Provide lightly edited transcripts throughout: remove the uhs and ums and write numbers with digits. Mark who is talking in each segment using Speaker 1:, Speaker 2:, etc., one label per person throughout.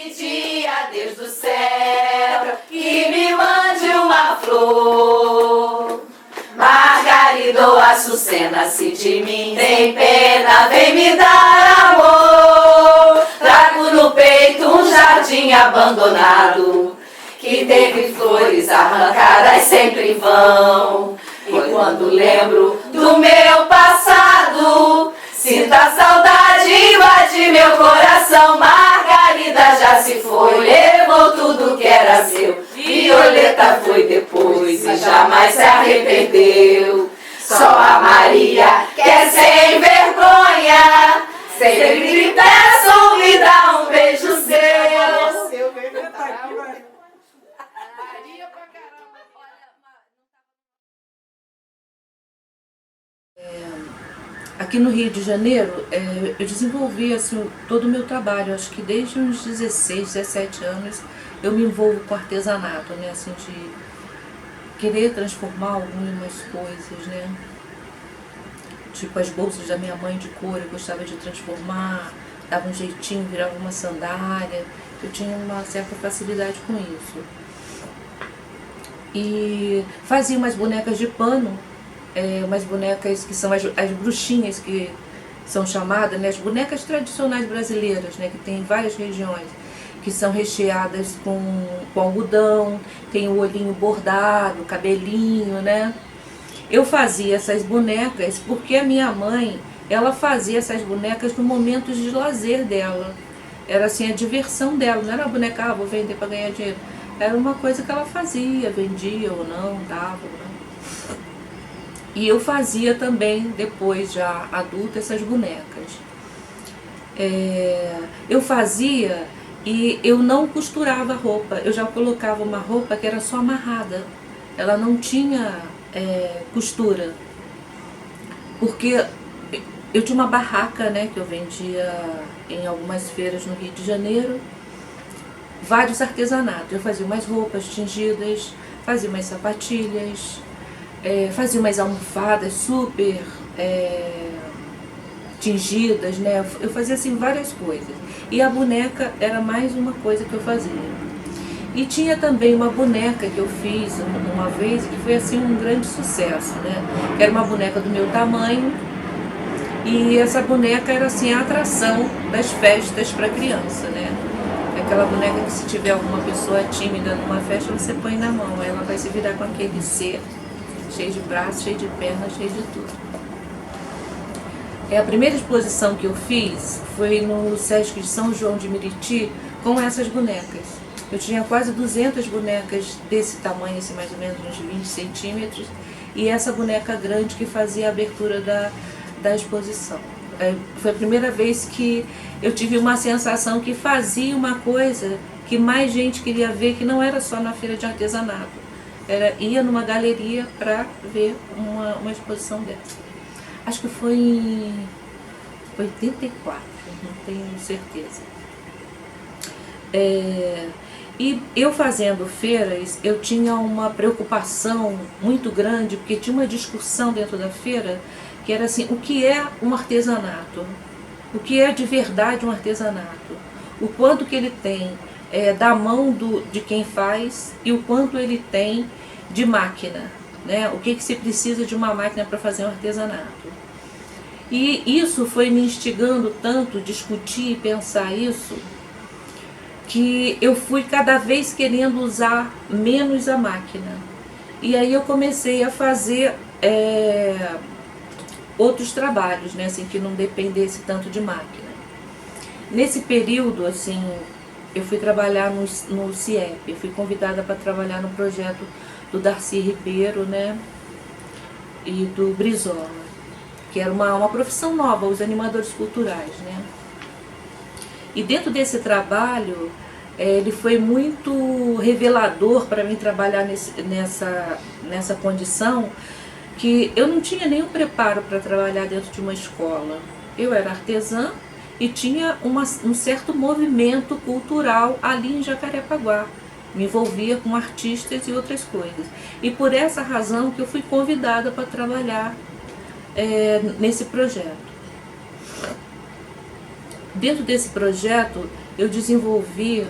Speaker 1: Pedi a Deus do céu que me mande uma flor. Margarida ou açucena, se de mim tem pena, vem me dar amor. Trago no peito um jardim abandonado, que teve flores arrancadas sempre em vão. E quando lembro do meu passado, sinto a saudade invadir meu coração. Margarida já se foi, levou tudo que era seu. Violeta foi depois e jamais se arrependeu. Só a Maria, que é sem vergonha, sempre te peço, me dá um beijo seu. Maria pra caramba.
Speaker 2: Aqui no Rio de Janeiro, eu desenvolvi assim, todo o meu trabalho. Acho que desde uns 16, 17 anos eu me envolvo com artesanato, né? Assim, de querer transformar algumas coisas, né? Tipo as bolsas da minha mãe de couro, eu gostava de transformar, dava um jeitinho, virava uma sandália. Eu tinha uma certa facilidade com isso. E fazia umas bonecas de pano, umas bonecas que são as bruxinhas, que são chamadas, né, as bonecas tradicionais brasileiras, né, que tem em várias regiões, que são recheadas com algodão, tem o olhinho bordado, cabelinho, né. Eu fazia essas bonecas porque a minha mãe, ela fazia essas bonecas no momento de lazer dela. Era assim a diversão dela, não era uma boneca, vou vender para ganhar dinheiro. Era uma coisa que ela fazia, vendia ou não, dava ou não. E eu fazia também, depois já adulta, essas bonecas. Eu fazia e eu não costurava roupa, eu já colocava uma roupa que era só amarrada. Ela não tinha costura. Porque eu tinha uma barraca, né, que eu vendia em algumas feiras no Rio de Janeiro, vários artesanatos. Eu fazia umas roupas tingidas, fazia umas sapatilhas, fazia umas almofadas super tingidas, né? Eu fazia assim várias coisas. E a boneca era mais uma coisa que eu fazia. E tinha também uma boneca que eu fiz uma vez, que foi assim um grande sucesso, né? Era uma boneca do meu tamanho, e essa boneca era assim a atração das festas para criança, né? Aquela boneca que se tiver alguma pessoa tímida numa festa, você põe na mão, ela vai se virar com aquele ser cheio de braços, cheio de pernas, cheio de tudo. A primeira exposição que eu fiz foi no Sesc de São João de Meriti, com essas bonecas. Eu tinha quase 200 bonecas desse tamanho, assim, mais ou menos uns 20 centímetros, e essa boneca grande que fazia a abertura da exposição. Foi a primeira vez que eu tive uma sensação que fazia uma coisa que mais gente queria ver, que não era só na feira de artesanato. Ia numa galeria para ver uma exposição dessa. Acho que foi em 84, não tenho certeza. E eu fazendo feiras, eu tinha uma preocupação muito grande, porque tinha uma discussão dentro da feira, que era assim, o que é um artesanato? O que é de verdade um artesanato? O quanto que ele tem da mão de quem faz e o quanto ele tem de máquina, né? O que se precisa de uma máquina para fazer um artesanato. E isso foi me instigando tanto, discutir e pensar isso, que eu fui cada vez querendo usar menos a máquina. E aí eu comecei a fazer outros trabalhos, né, assim, que não dependesse tanto de máquina. Nesse período, assim, eu fui trabalhar no CIEP, fui convidada para trabalhar no projeto do Darcy Ribeiro, né, e do Brizola, que era uma profissão nova, os animadores culturais, né. E dentro desse trabalho, ele foi muito revelador para mim trabalhar nessa condição, que eu não tinha nenhum preparo para trabalhar dentro de uma escola. Eu era artesã e tinha um certo movimento cultural ali em Jacarepaguá. Me envolvia com artistas e outras coisas. E por essa razão que eu fui convidada para trabalhar nesse projeto. Dentro desse projeto, eu desenvolvi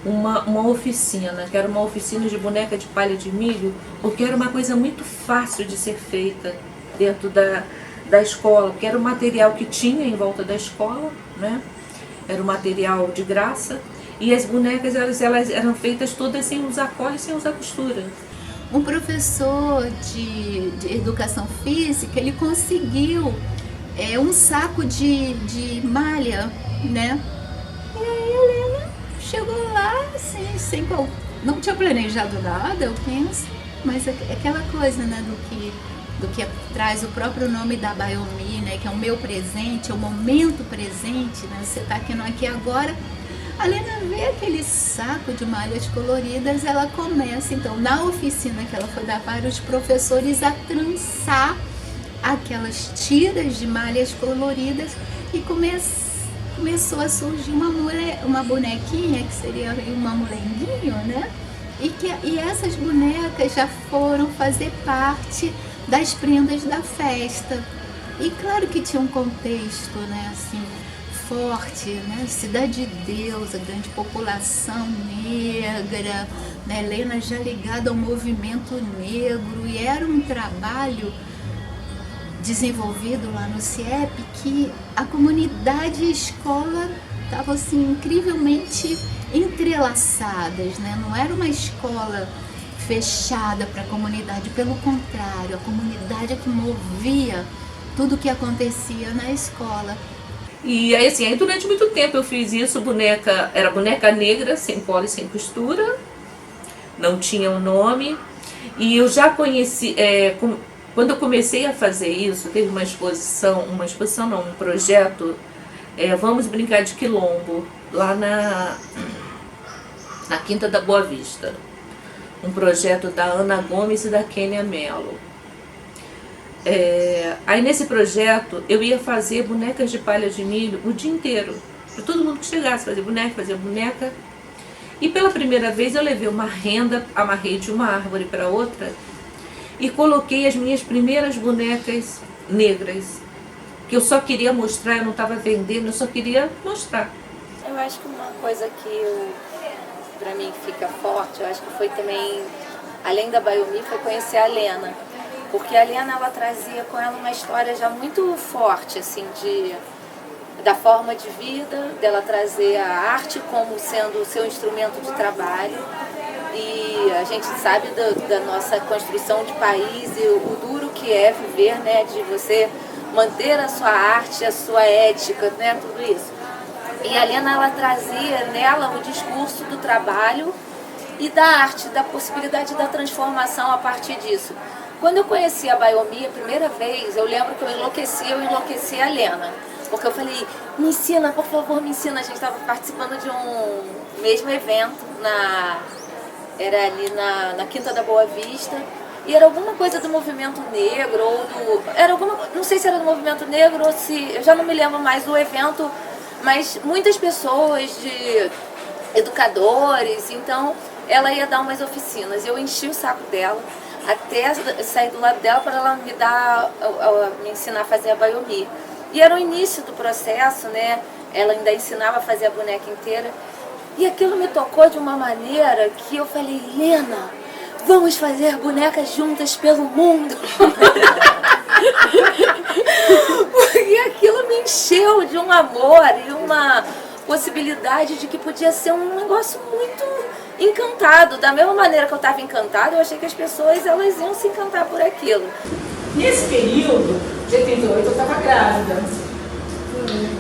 Speaker 2: uma oficina, que era uma oficina de boneca de palha de milho, porque era uma coisa muito fácil de ser feita dentro da escola, porque era o material que tinha em volta da escola, né? Era um material de graça, e as bonecas elas eram feitas todas sem usar cola e sem usar costura.
Speaker 3: Um professor de educação física, ele conseguiu um saco de malha, né? E aí a Helena chegou lá, assim, não tinha planejado nada, eu penso, mas aquela coisa, né, do que traz o próprio nome da Baiomi, né, que é o meu presente, é o momento presente, né, você tá aqui no aqui agora. A Helena vê aquele saco de malhas coloridas, ela começa, então, na oficina que ela foi dar para os professores, a trançar aquelas tiras de malhas coloridas, e começou a surgir uma bonequinha, que seria uma molenguinho, né? E essas bonecas já foram fazer parte das prendas da festa. E claro que tinha um contexto, né, assim, forte, né? Cidade de Deus, a grande população negra, né? Helena já ligada ao movimento negro, e era um trabalho desenvolvido lá no CIEP que a comunidade e a escola estavam assim incrivelmente entrelaçadas, né? Não era uma escola fechada para a comunidade, pelo contrário, a comunidade é que movia tudo o que acontecia na escola.
Speaker 2: E aí, assim, durante muito tempo eu fiz isso, era boneca negra, sem cola e sem costura, não tinha um nome, e eu já conheci, quando eu comecei a fazer isso, teve um projeto, Vamos Brincar de Quilombo, lá na Quinta da Boa Vista, um projeto da Ana Gomes e da Kênia Mello. Aí nesse projeto eu ia fazer bonecas de palha de milho o dia inteiro, para todo mundo que chegasse, fazia boneca. E pela primeira vez eu levei uma renda, amarrei de uma árvore para outra e coloquei as minhas primeiras bonecas negras, que eu só queria mostrar, eu não estava vendendo, eu só queria mostrar.
Speaker 1: Eu acho que uma coisa que para mim fica forte, eu acho que foi também, além da Baiomi, foi conhecer a Helena. Porque a Helena, ela trazia com ela uma história já muito forte, assim, da forma de vida, dela trazer a arte como sendo o seu instrumento de trabalho. E a gente sabe da nossa construção de país e o duro que é viver, né, de você manter a sua arte, a sua ética, né, tudo isso. E a Helena, ela trazia nela o discurso do trabalho e da arte, da possibilidade da transformação a partir disso. Quando eu conheci a Baiomi a primeira vez, eu lembro que eu enlouqueci a Helena. Porque eu falei, me ensina, por favor, me ensina. A gente estava participando de um mesmo evento, era ali na Quinta da Boa Vista. E era alguma coisa do movimento negro, não sei se era do movimento negro ou se, eu já não me lembro mais do evento, mas muitas pessoas, de educadores, então ela ia dar umas oficinas. Eu enchi o saco dela, até sair do lado dela para ela me ensinar a fazer a Baiomi. E era o início do processo, né? Ela ainda ensinava a fazer a boneca inteira. E aquilo me tocou de uma maneira que eu falei, Helena, vamos fazer bonecas juntas pelo mundo. Porque aquilo me encheu de um amor e uma possibilidade de que podia ser um negócio muito encantado. Da mesma maneira que eu estava encantada, eu achei que as pessoas elas iam se encantar por aquilo.
Speaker 4: Nesse período, de 88, eu estava grávida.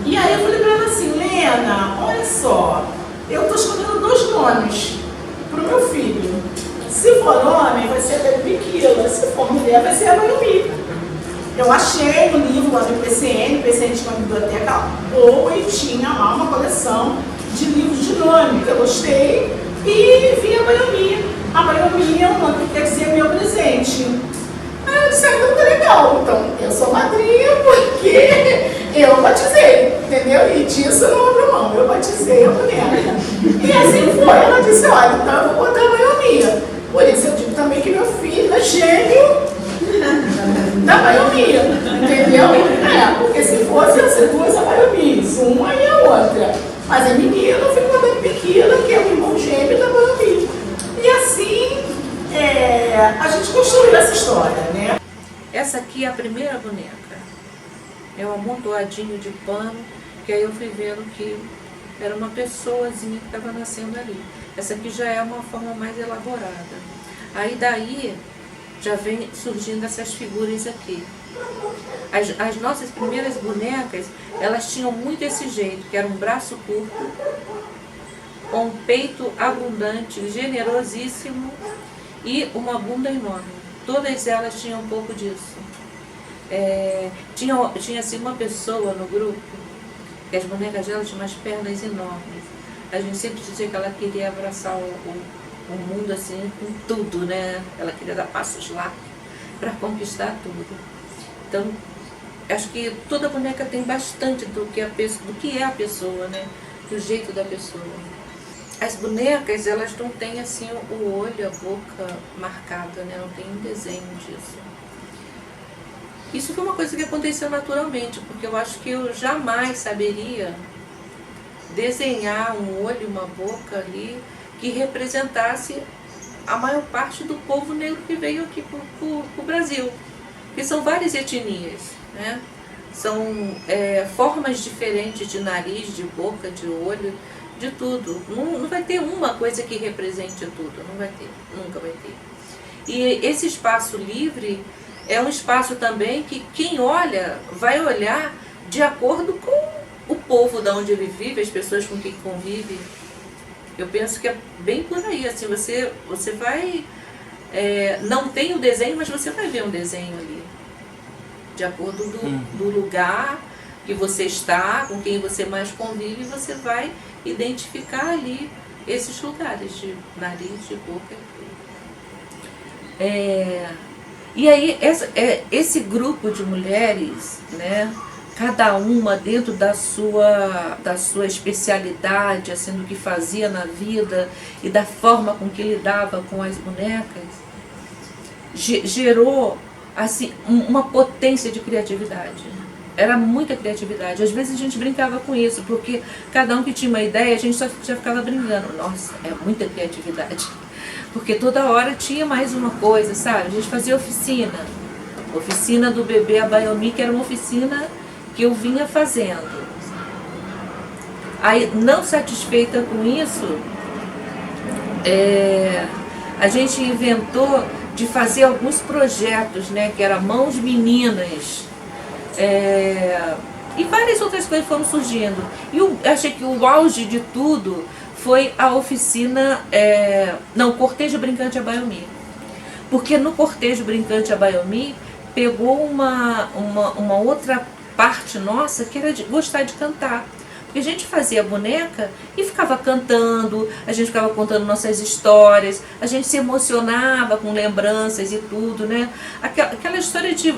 Speaker 4: E aí eu falei para ela assim, Lena, olha só, eu estou escolhendo 2 nomes para o meu filho. Se for homem, vai ser a Biquila, se for mulher, vai ser a Baiomi. Eu achei no livro lá do PCN tinha uma biblioteca boa e tinha lá uma coleção de livros de nome que eu gostei e vi a Baiomi. A Baiomi é um nome que quer dizer meu presente. Aí eu disse, então tá legal, então eu sou madrinha porque eu batizei, entendeu? E disso eu não abro mão, eu batizei a boneca. E assim foi, ela disse, olha, então eu vou botar a Baiomi. Por isso eu digo também que meu filho é gêmeo da Baiomi, entendeu? Porque se fosse as 2 a Baiomi, uma e a outra. Mas a menina ficou Pequena, que é o irmão gêmeo da Bambi. E assim a gente construiu essa história, né?
Speaker 2: Essa aqui é a primeira boneca. É um amontoadinho de pano, que aí eu fui vendo que era uma pessoazinha que estava nascendo ali. Essa aqui já é uma forma mais elaborada. Aí daí já vem surgindo essas figuras aqui. As nossas primeiras bonecas, elas tinham muito esse jeito, que era um braço curto, com um peito abundante, generosíssimo e uma bunda enorme. Todas elas tinham um pouco disso. Tinha assim uma pessoa no grupo, que as bonecas dela tinham umas pernas enormes. A gente sempre dizia que ela queria abraçar o mundo assim com tudo, né? Ela queria dar passos lá para conquistar tudo. Então, acho que toda boneca tem bastante do que é a pessoa, né? Do jeito da pessoa. As bonecas, elas não têm assim o olho, a boca marcada, né? Não tem um desenho disso. Isso foi uma coisa que aconteceu naturalmente, porque eu acho que eu jamais saberia desenhar um olho e uma boca ali que representasse a maior parte do povo negro que veio aqui para o Brasil. Porque são várias etnias, né? São formas diferentes de nariz, de boca, de olho, de tudo. Não vai ter uma coisa que represente tudo, não vai ter, nunca vai ter. E esse espaço livre é um espaço também que quem olha, vai olhar de acordo com o povo de onde ele vive, as pessoas com quem convive. Eu penso que é bem por aí, assim, você vai... não tem o desenho, mas você vai ver um desenho ali. De acordo do lugar que você está, com quem você mais convive, você vai identificar ali esses lugares de nariz, de boca e tudo. E aí, esse grupo de mulheres, né, cada uma dentro da sua especialidade, assim, do que fazia na vida e da forma com que lidava com as bonecas, gerou assim, uma potência de criatividade. Era muita criatividade. Às vezes a gente brincava com isso, porque cada um que tinha uma ideia, a gente já ficava brincando. Nossa, é muita criatividade. Porque toda hora tinha mais uma coisa, sabe? A gente fazia oficina. Oficina do bebê Abayomi, que era uma oficina que eu vinha fazendo. Aí, não satisfeita com isso, a gente inventou de fazer alguns projetos, né? Que era Mãos Meninas. E várias outras coisas foram surgindo. E eu achei que o auge de tudo foi a oficina, o Cortejo Brincante Abayomi. Porque no Cortejo Brincante Abayomi pegou uma outra parte nossa, que era de gostar de cantar. Porque a gente fazia boneca e ficava cantando, a gente ficava contando nossas histórias, a gente se emocionava com lembranças e tudo, né? Aquela história de...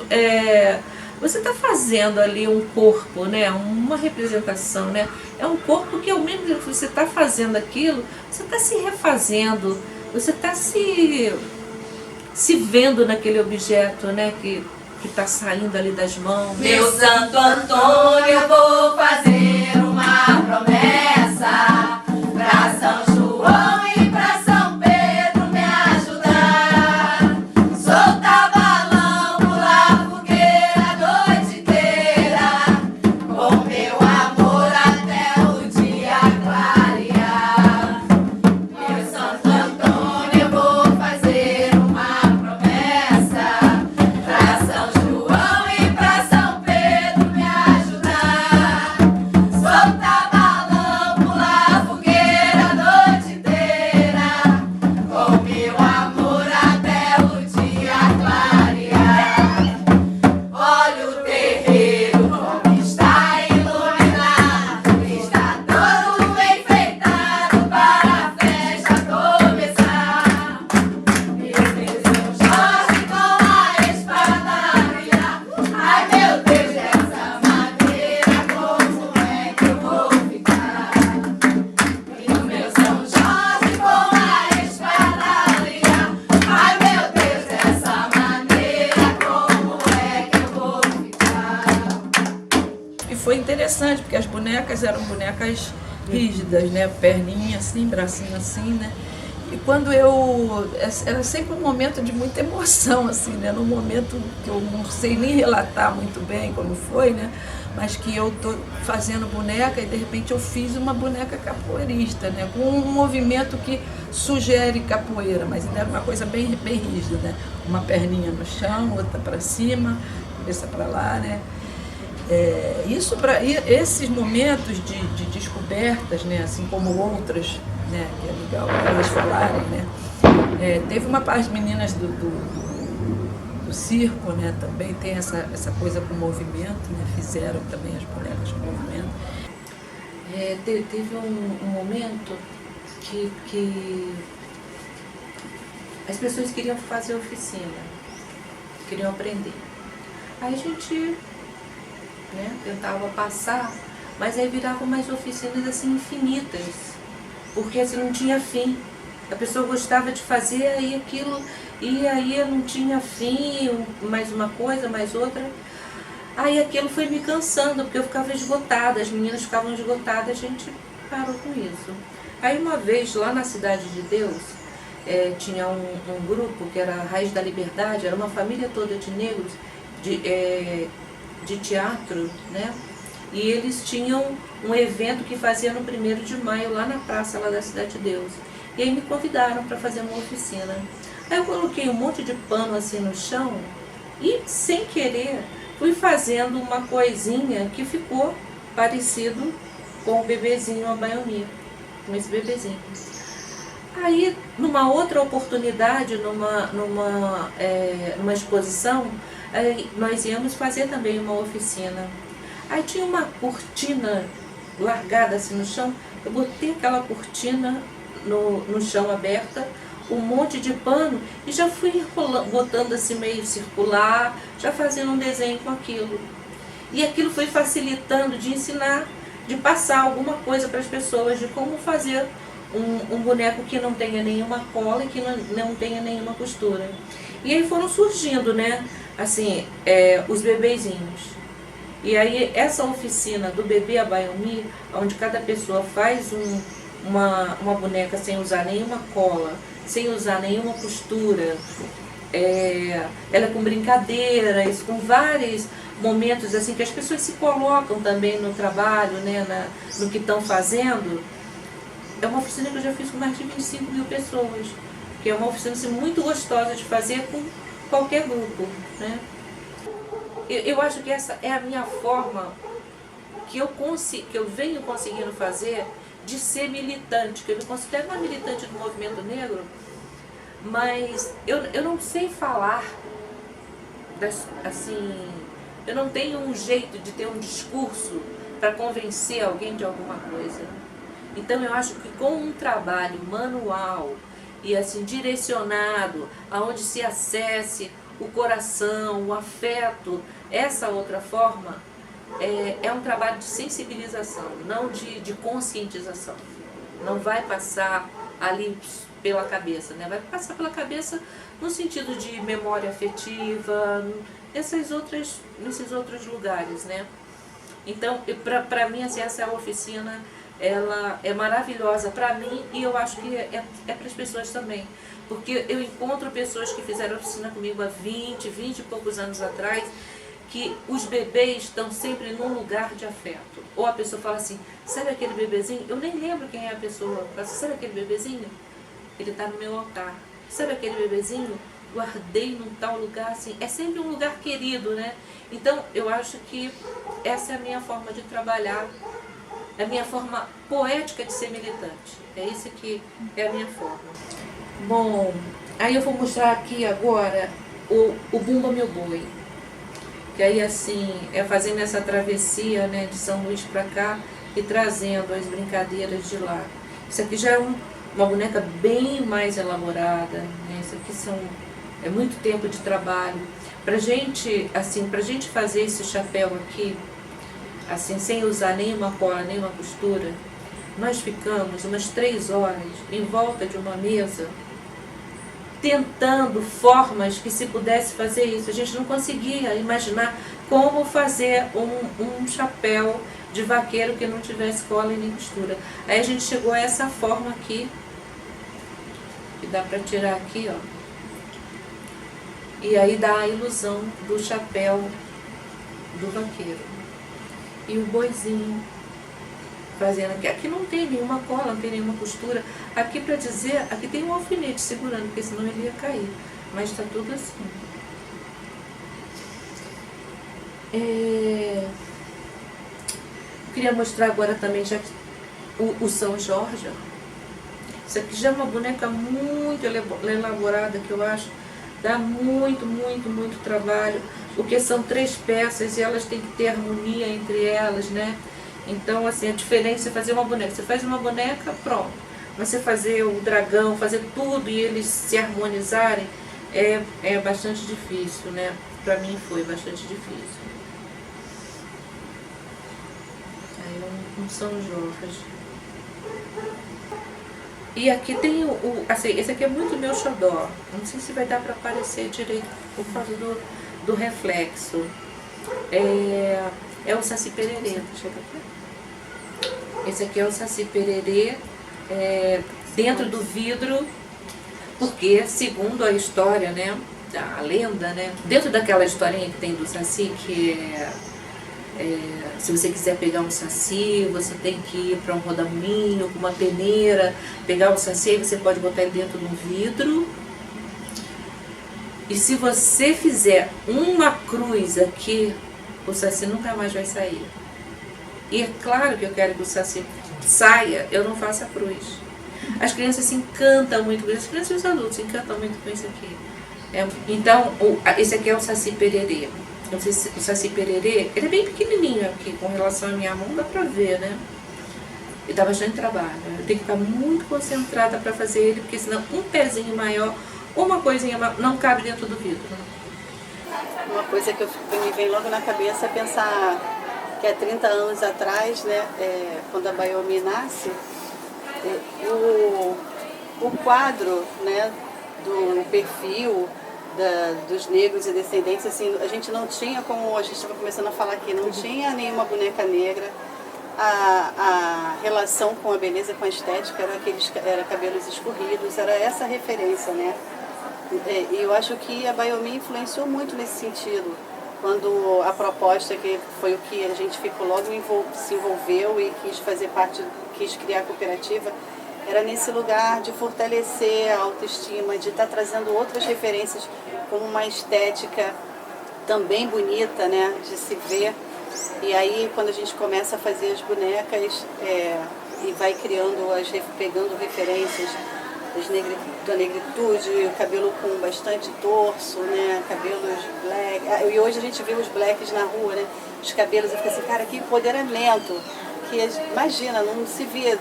Speaker 2: você está fazendo ali um corpo, né? Uma representação, né? É um corpo que ao mesmo tempo que você está fazendo aquilo, você está se refazendo, você está se vendo naquele objeto, né? Que está saindo ali das mãos.
Speaker 1: Meu Santo Antônio, eu vou fazer uma promessa pra São João e pra São Pedro me ajudar. Soltar balão, pular fogueira a noite inteira, com meu amor até o dia clarear. Meu Santo Antônio, eu vou fazer uma promessa pra São João e pra São Pedro me ajudar. Soltar balão, pular fogueira a noite inteira, com meu amor até o dia clarear. Olha o terreiro como está iluminado, está todo enfeitado para a festa começar. Meu Deus, São Jorge com a espadaria. Ai meu Deus, dessa maneira como é que eu vou ficar? E o meu São Jorge com a espadaria. Ai meu Deus, dessa maneira como é que eu vou ficar?
Speaker 5: E foi interessante, porque as bonecas eram bonecas
Speaker 2: rígidas, né? Perninha assim, bracinho assim, né? E quando era sempre um momento de muita emoção, assim, né? Num momento que eu não sei nem relatar muito bem como foi, né? Mas que eu tô fazendo boneca e de repente eu fiz uma boneca capoeirista, né? Com um movimento que sugere capoeira, mas ainda era uma coisa bem rígida, né? Uma perninha no chão, outra para cima, cabeça para lá, né? Isso para esses momentos de descobertas, né? Assim como outras, né? Que é legal elas falarem, né? Teve uma parte de meninas do circo, né? Também tem essa coisa com movimento, né? Fizeram também as bonecas com movimento. Teve um momento que as pessoas queriam fazer oficina, queriam aprender. Aí a gente, né, tentava passar, mas aí viravam umas oficinas assim infinitas, porque assim não tinha fim. A pessoa gostava de fazer, aí aquilo, e aí não tinha fim, mais uma coisa, mais outra. Aí aquilo foi me cansando, porque eu ficava esgotada, as meninas ficavam esgotadas, a gente parou com isso. Aí uma vez, lá na Cidade de Deus, tinha um grupo que era a Raiz da Liberdade, era uma família toda de negros, de teatro, né? E eles tinham um evento que fazia no 1º de maio, lá na praça lá da Cidade de Deus. E aí me convidaram para fazer uma oficina. Aí eu coloquei um monte de pano assim no chão e, sem querer, fui fazendo uma coisinha que ficou parecido com o bebezinho a baionia, com esse bebezinho. Aí, numa outra oportunidade, numa exposição, nós íamos fazer também uma oficina. Aí tinha uma cortina largada assim no chão, eu botei aquela cortina no chão aberta, um monte de pano, e já fui botando assim meio circular, já fazendo um desenho com aquilo. E aquilo foi facilitando de ensinar, de passar alguma coisa para as pessoas, de como fazer um boneco que não tenha nenhuma cola e que não tenha nenhuma costura. E aí foram surgindo, né, assim, os bebezinhos. E aí essa oficina do bebê a baiomi, onde cada pessoa faz uma boneca sem usar nenhuma cola, sem usar nenhuma costura, ela com brincadeiras, com vários momentos assim que as pessoas se colocam também no trabalho, né, no que estão fazendo. É uma oficina que eu já fiz com mais de 25 mil pessoas, que é uma oficina assim, muito gostosa de fazer com qualquer grupo, né? Eu acho que essa é a minha forma que eu venho conseguindo fazer de ser militante, que eu me considero uma militante do movimento negro, mas eu não sei falar, assim, eu não tenho um jeito de ter um discurso para convencer alguém de alguma coisa. Então eu acho que com um trabalho manual e assim direcionado, aonde se acesse o coração, o afeto, essa outra forma, é um trabalho de sensibilização, não de conscientização. Não vai passar ali pela cabeça, né? Vai passar pela cabeça no sentido de memória afetiva, nesses outros lugares, né? Então, para mim, assim, essa oficina, ela é maravilhosa para mim e eu acho que é para as pessoas também. Porque eu encontro pessoas que fizeram oficina comigo há 20 e poucos anos atrás, que os bebês estão sempre num lugar de afeto. Ou a pessoa fala assim, sabe aquele bebezinho? Eu nem lembro quem é a pessoa. Fala assim, sabe aquele bebezinho? Ele está no meu altar. Sabe aquele bebezinho? Guardei num tal lugar, assim. É sempre um lugar querido, né? Então, eu acho que essa é a minha forma de trabalhar, é a minha forma poética de ser militante. É isso que é a minha forma. Bom, aí eu vou mostrar aqui agora o Bumba Meu Boi. Que aí, assim, fazendo essa travessia, né, de São Luís para cá e trazendo as brincadeiras de lá. Isso aqui já é uma boneca bem mais elaborada, né? Isso aqui é muito tempo de trabalho. Pra gente fazer esse chapéu aqui, assim, sem usar nenhuma cola, nenhuma costura, nós ficamos umas 3 horas em volta de uma mesa, tentando formas que se pudesse fazer isso. A gente não conseguia imaginar como fazer um chapéu de vaqueiro que não tivesse cola e nem costura. Aí a gente chegou a essa forma aqui, que dá para tirar aqui, ó. E aí dá a ilusão do chapéu do vaqueiro. E o boizinho fazendo aqui. Aqui não tem nenhuma cola, não tem nenhuma costura. Aqui para dizer, aqui tem um alfinete segurando, porque senão ele ia cair. Mas está tudo assim. Eu queria mostrar agora também já o São Jorge. Isso aqui já é uma boneca muito elaborada, que eu acho. Dá muito, muito, muito trabalho, porque são 3 peças e elas têm que ter harmonia entre elas, né? Então, assim, a diferença é fazer uma boneca. Você faz uma boneca, pronto. Mas você fazer o dragão, fazer tudo e eles se harmonizarem, é bastante difícil, né? Pra mim foi bastante difícil. Aí um São Jorge. E aqui tem assim, esse aqui é muito meu xodó. Não sei se vai dar para aparecer direito por causa do reflexo. É o Saci Pererê. Chega aqui. Esse aqui é o Saci Pererê dentro do vidro, porque segundo a história, né, a lenda, né, dentro daquela historinha que tem do Saci, que se você quiser pegar um saci, você tem que ir para um rodamuinho com uma peneira, pegar o saci, você pode botar ele dentro de um vidro. E se você fizer uma cruz aqui, o saci nunca mais vai sair. E é claro que eu quero que o saci saia, eu não faço a cruz. As crianças se encantam muito com isso, as crianças e os adultos se encantam muito com isso aqui. Então, esse aqui é o Saci Pererê. O Saci Pererê, ele é bem pequenininho aqui, com relação à minha mão, dá pra ver, né? E dá bastante trabalho. Eu tenho que ficar muito concentrada pra fazer ele, porque senão um pezinho maior, uma coisinha maior, não cabe dentro do vidro.
Speaker 5: Uma coisa que me vem logo na cabeça é pensar que há 30 anos atrás, né, quando a Baiomi nasce, o quadro, né, do perfil dos negros e descendentes, assim, a gente não tinha, como a gente estava começando a falar aqui, não tinha nenhuma boneca negra. A relação com a beleza, com a estética, era cabelos escorridos, era essa referência, né? E eu acho que a Baiomi influenciou muito nesse sentido, quando a proposta, que foi o que a gente ficou logo se envolveu e quis fazer parte, quis criar a cooperativa, era nesse lugar de fortalecer a autoestima, de estar trazendo outras referências como uma estética também bonita, né, de se ver. E aí, quando a gente começa a fazer as bonecas e vai criando, pegando referências da negritude, o cabelo com bastante torso, né, cabelos black. E hoje a gente vê os blacks na rua, né, os cabelos, e fica assim, cara, que empoderamento. Que imagina, não se via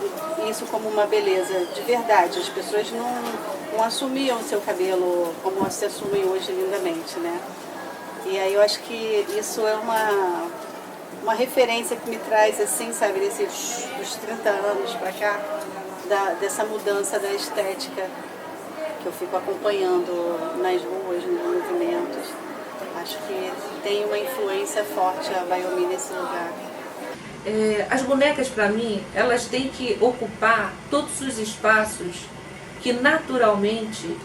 Speaker 5: isso como uma beleza de verdade. As pessoas não assumiam o seu cabelo como se assumem hoje lindamente, né? E aí eu acho que isso é uma referência que me traz, assim, sabe, dos 30 anos pra cá, dessa mudança da estética que eu fico acompanhando nas ruas, nos movimentos. Acho que tem uma influência forte a Baiomi nesse lugar.
Speaker 2: As bonecas, para mim, elas têm que ocupar todos os espaços que naturalmente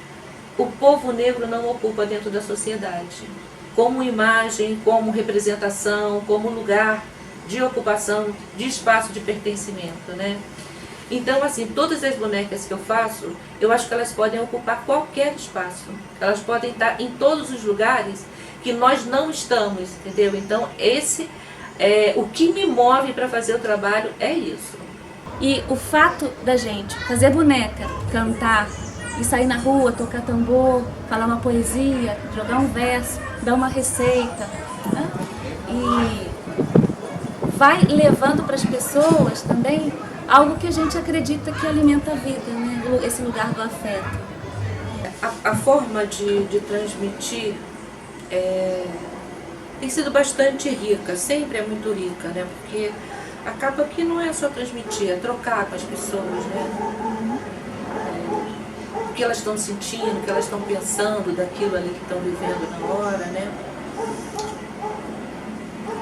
Speaker 2: o povo negro não ocupa dentro da sociedade, como imagem, como representação, como lugar de ocupação, de espaço de pertencimento, né? Então, assim, todas as bonecas que eu faço, eu acho que elas podem ocupar qualquer espaço, elas podem estar em todos os lugares que nós não estamos, entendeu? Então, o que me move para fazer o trabalho é isso.
Speaker 6: E o fato da gente fazer boneca, cantar e sair na rua, tocar tambor, falar uma poesia, jogar um verso, dar uma receita, né? E vai levando para as pessoas também algo que a gente acredita que alimenta a vida, né? Esse lugar do afeto.
Speaker 2: A forma de transmitir tem sido bastante rica, sempre é muito rica, né? Porque acaba que não é só transmitir, é trocar com as pessoas, né? O que elas estão sentindo, o que elas estão pensando daquilo ali que estão vivendo na hora, né?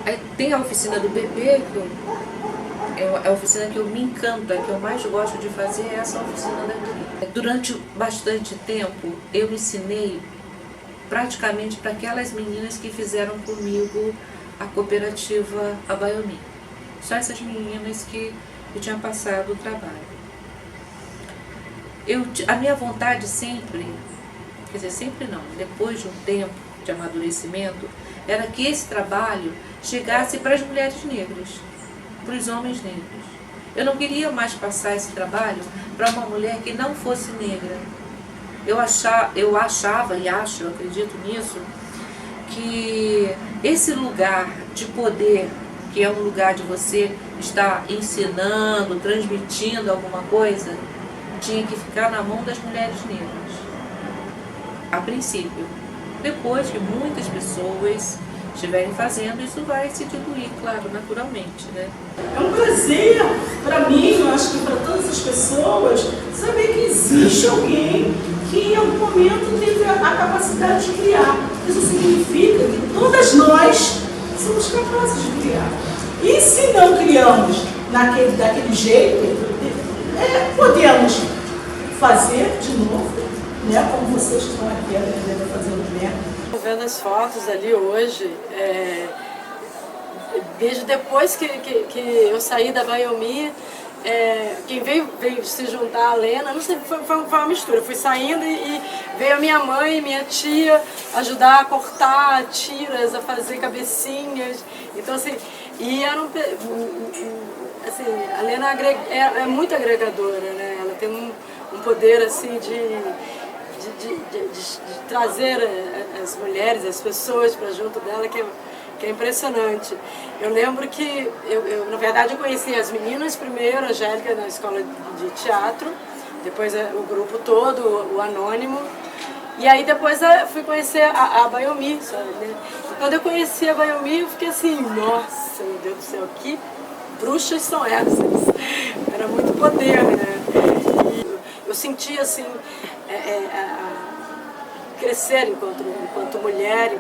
Speaker 2: Aí tem a oficina do bebê, é a oficina que eu me encanta, que eu mais gosto de fazer, é essa oficina daqui. Durante bastante tempo, eu ensinei praticamente para aquelas meninas que fizeram comigo a cooperativa Abaiomi. Só essas meninas que eu tinha passado o trabalho. A minha vontade sempre, quer dizer, sempre não, depois de um tempo de amadurecimento, era que esse trabalho chegasse para as mulheres negras, para os homens negros. Eu não queria mais passar esse trabalho para uma mulher que não fosse negra. Eu achava e acho, eu acredito nisso, que esse lugar de poder, que é um lugar de você estar ensinando, transmitindo alguma coisa, tinha que ficar na mão das mulheres negras, a princípio. Depois que muitas pessoas estiverem fazendo, isso vai se diluir, claro, naturalmente, né?
Speaker 4: É um prazer para mim, eu acho que para todas as pessoas, saber que existe alguém que em algum momento teve a capacidade de criar. Isso significa que todas nós somos capazes de criar. E se não criamos daquele jeito, podemos fazer de novo, né? Como vocês estão aqui aprendendo a fazer o boneco.
Speaker 7: Vendo as fotos ali hoje, desde depois que eu saí da Abaiomi, quem veio se juntar a Lena, não sei, foi uma mistura. Eu fui saindo e veio a minha mãe e minha tia ajudar a cortar tiras, a fazer cabecinhas. Então, assim, e eram, assim, a Lena é muito agregadora, né? Ela tem um poder, assim, de trazer as mulheres, as pessoas para junto dela, que é impressionante. Eu lembro que, na verdade, eu conheci as meninas primeiro, a Angélica na escola de teatro, depois o grupo todo, o Anônimo, e aí depois fui conhecer a Abaiomi, sabe? E quando eu conheci a Abaiomi, eu fiquei assim, nossa, meu Deus do céu, que bruxas são essas? Era muito poder, né? E eu sentia, assim, crescer enquanto mulher,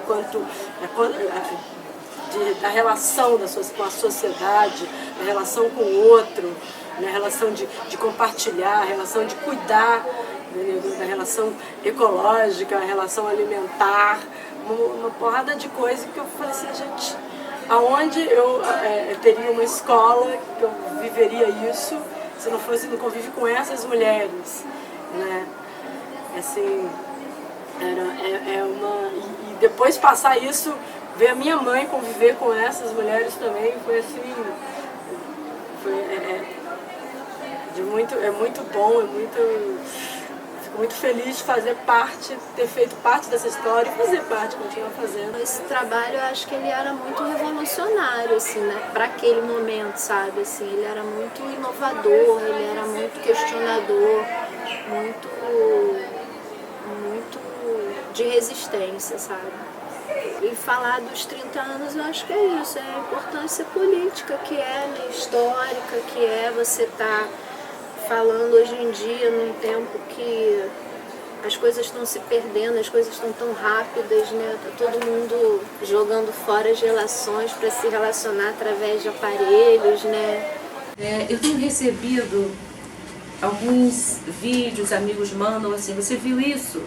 Speaker 7: da relação com a sociedade, a relação com o outro, a relação de compartilhar, a relação de cuidar, da relação ecológica, a relação alimentar, uma porrada de coisa que eu falei assim, gente, aonde eu teria uma escola que eu viveria isso se não fosse no convívio com essas mulheres, né? Assim, e depois passar isso, ver a minha mãe conviver com essas mulheres também, foi assim, é muito bom, fico muito feliz de fazer parte, ter feito parte dessa história e fazer parte, continuar fazendo.
Speaker 8: Esse trabalho, eu acho que ele era muito revolucionário, assim, né, para aquele momento, sabe, assim, ele era muito inovador, ele era muito questionador, muito de resistência, sabe. E falar dos 30 anos, eu acho que é isso, é a importância política que é, né, histórica, que é você estar falando hoje em dia, num tempo que as coisas estão se perdendo, as coisas estão tão rápidas, né? Tá todo mundo jogando fora as relações para se relacionar através de aparelhos, né?
Speaker 2: Eu tenho recebido alguns vídeos, amigos mandam assim, você viu isso?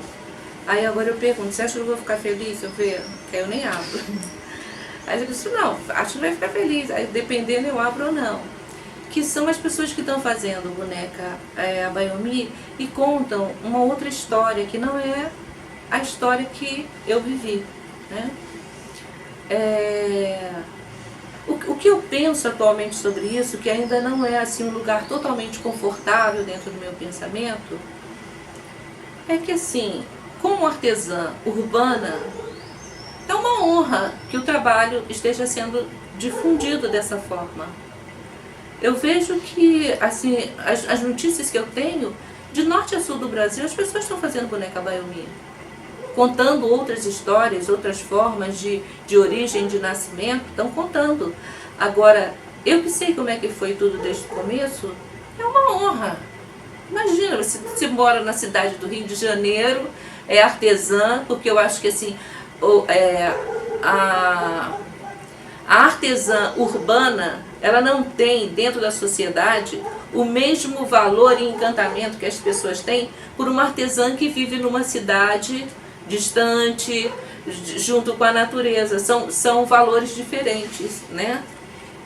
Speaker 2: Aí agora eu pergunto, você acha que eu vou ficar feliz se eu ver? Que eu nem abro. Aí eu disse, não, acho que vai ficar feliz. Aí dependendo eu abro ou não. Que são as pessoas que estão fazendo boneca Abaiomi e contam uma outra história, que não é a história que eu vivi, né? O que eu penso atualmente sobre isso, que ainda não é assim um lugar totalmente confortável dentro do meu pensamento, é que assim, como artesã urbana, é uma honra que o trabalho esteja sendo difundido dessa forma. Eu vejo que, assim, as notícias que eu tenho, de norte a sul do Brasil, as pessoas estão fazendo boneca Abaiomi, contando outras histórias, outras formas de origem, de nascimento, estão contando. Agora, eu que sei como é que foi tudo desde o começo, é uma honra. Imagina, você mora na cidade do Rio de Janeiro, é artesã, porque eu acho que assim, A artesã urbana, ela não tem dentro da sociedade o mesmo valor e encantamento que as pessoas têm por uma artesã que vive numa cidade distante, junto com a natureza. São valores diferentes, né?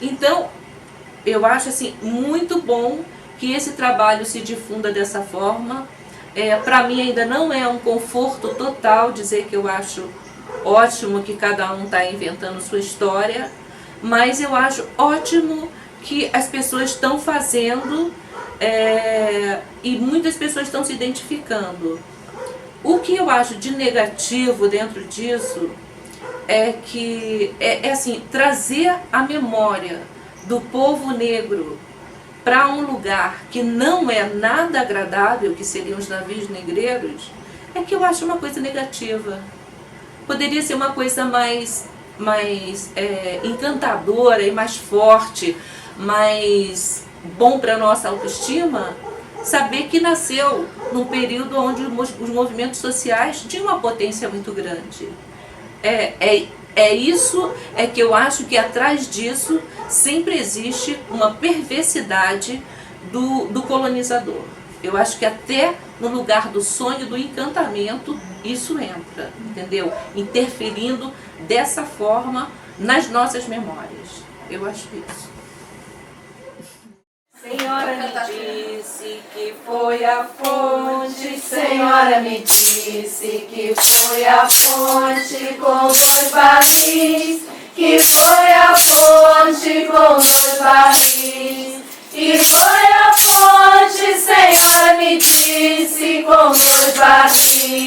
Speaker 2: Então, eu acho assim muito bom que esse trabalho se difunda dessa forma. Para mim ainda não é um conforto total dizer que eu acho ótimo que cada um está inventando sua história, mas eu acho ótimo que as pessoas estão fazendo e muitas pessoas estão se identificando. O que eu acho de negativo dentro disso é que assim, trazer a memória do povo negro para um lugar que não é nada agradável, que seriam os navios negreiros, é que eu acho uma coisa negativa. Poderia ser uma coisa mais encantadora e mais forte, mais bom para a nossa autoestima, saber que nasceu num período onde os movimentos sociais tinham uma potência muito grande. Isso que eu acho que atrás disso sempre existe uma perversidade do colonizador. Eu acho que até no lugar do sonho, do encantamento, isso entra, entendeu? Interferindo dessa forma nas nossas memórias. Eu acho isso.
Speaker 1: Senhora me disse que foi a fonte, Senhora me disse que foi a fonte com 2 barris, que foi a fonte com 2 barris, que foi a fonte, Senhora me disse com 2 barris.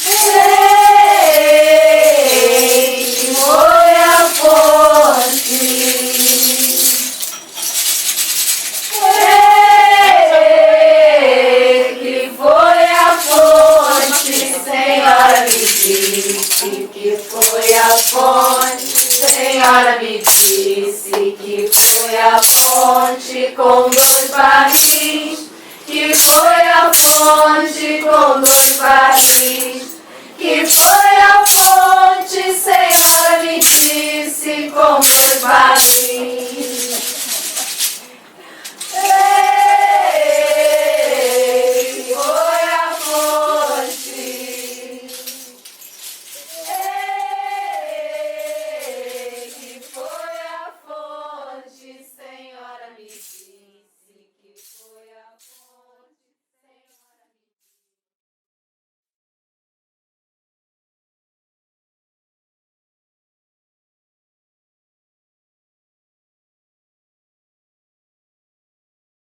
Speaker 1: Ei, que foi a fonte. Senhora me disse que foi a fonte, Senhora me disse que foi a fonte com 2 barris, que foi a fonte com 2 barris, que foi a fonte, Senhora me disse com 2 barris.